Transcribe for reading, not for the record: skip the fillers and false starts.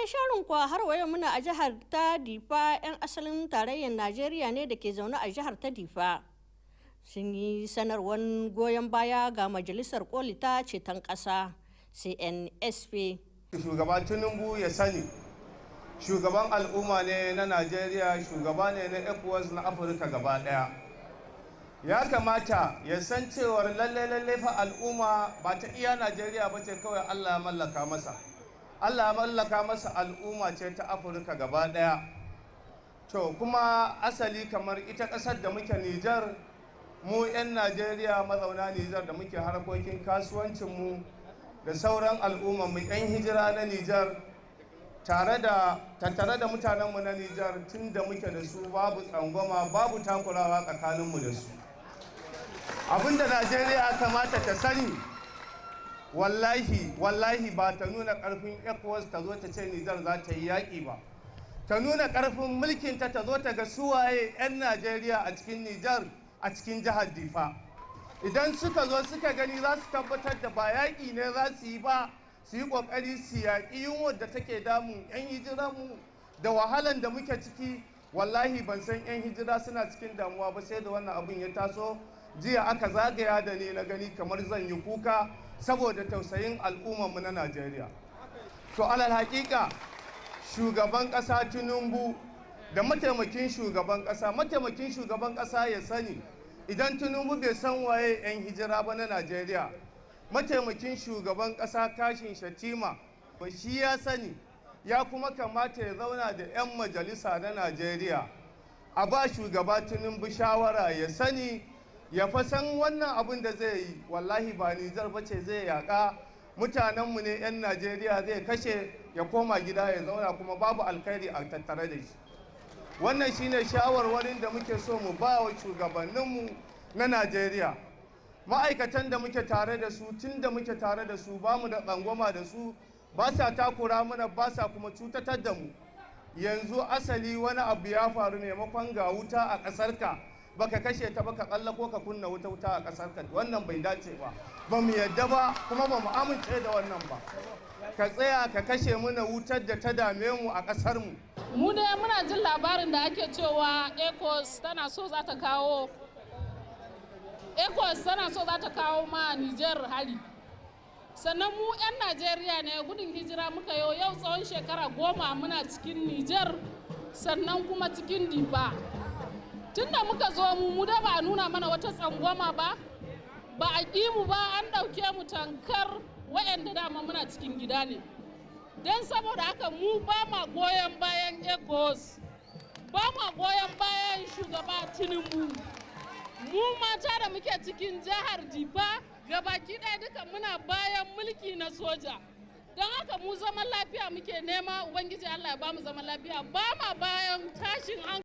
cikin shirin kuwa har wayo muna a jihar ta difa 'yan asalin tarayyar najeriya ne da ke zaune a jihar ta difa sun yi sanarwar goyon baya ga majalisar koli ta ceton ƙasa cnsp. Shugaban Tinubu ya sani shugaban al'umma ne na najeriya, shugaba ne na ECOWAS na afirka gaba daya. Ya kamata ya san cewar lalle fa al'umma ba ta iya najeriya ba ce kawai allah ya mallaka masa. Allah ya mallaka masa al'umma ce ta Afirka gaba daya. To kuma asali kamar ita ƙasar da muke Nijar, mu 'yan Najeriya mazauna Nijar da muke harkokin kasuwancinmu da sauran al'ummarmu 'yan hijira na Nijar tattare da mutanenmu na Nijar tun da muke da su babu tsangwama babu takurawa tsakaninmu da su. Abinda Najeriya kamata ta sani wallahi ba ta nuna ƙarfin ECOWAS ta zo ta ce Nijar za ta yi yaƙi ba. Ta nuna ƙarfin mulkinta ta zo ta ga suwaye 'yan Najeriya a cikin Nijar a cikin jihar Difa. Idan suka zo suka gani za su tabbatar da ba yaƙi ne za su yi ba, su yi ƙoƙari su yaƙi yunwar da take damun 'yan hijiranmu da wahalan da muke ciki. Wallahi ban san 'yan hijira suna cikin damuwa ba sai da wannan abin ya taso. Jiya aka zagaya da ni na gani kamar zan yi kuka saboda tausayin al'ummarmu na Najeriya. To alal haƙiƙa shugaban ƙasa Tinubu da mataimakin shugaban ƙasa ya sani idan Tinubu bai san waye 'yan hijira ba na Najeriya, mataimakin shugaban ƙasa Kashin Shatima ba shi ya sani, ya kuma kamata ya zauna da 'yan majalisa na Najeriya a ba shugaba Tinubu shawara ya sani ya fa san wannan abin da zai yi. Wallahi ba Nijar ba ce zai yaƙa, mutanenmu ne 'yan Najeriya zai kashe ya koma gida ya zauna kuma babu alkhairi a tattare da shi. Wannan shine shawarwarin da muke so mu ba wa shugabanninmu na Najeriya. Ma'aikatan da muke tare da su tun da muke tare da su ba mu da tsangwama da su, ba sa takura mana ba sa kuma cutatar da mu. Yanzu asali wani abu ya faru maimakon ga wuta a ƙasarka baka kashe ta baka ko ka kunna wuta a ƙasar ka. Wannan bai dace ba, ba mu yadda ba kuma ba mu amince da wannan ba. Ka tsaya ka kashe mana wutar da ta dame mu a ƙasar mu. Mu dai muna jin labarin da ake cewa ECOWAS tana so za ta kawo ma Nijar hari. Sannan mu 'yan Najeriya ne gudun hijira muka yau tsawon shekara 10 muna cikin Nijar sannan kuma cikin Difa. Tunda muka zo mu da ba a nuna mana wata tsangwama ba a ƙi mu ba, an ɗauke mu tankar waɗanda dama muna cikin gida ne. Don saboda haka mu ba ma goyon bayan ECOWAS, ba ma goyon bayan shugaba Tinubu. Mu mata da muke cikin jihar Difa gabaki ɗaya duka muna bayan mulki na soja. Don haka mu zaman lafiya muke nema, Ubangiji Allah ya ba mu zaman lafiya, ba ma bayan tashin hankali.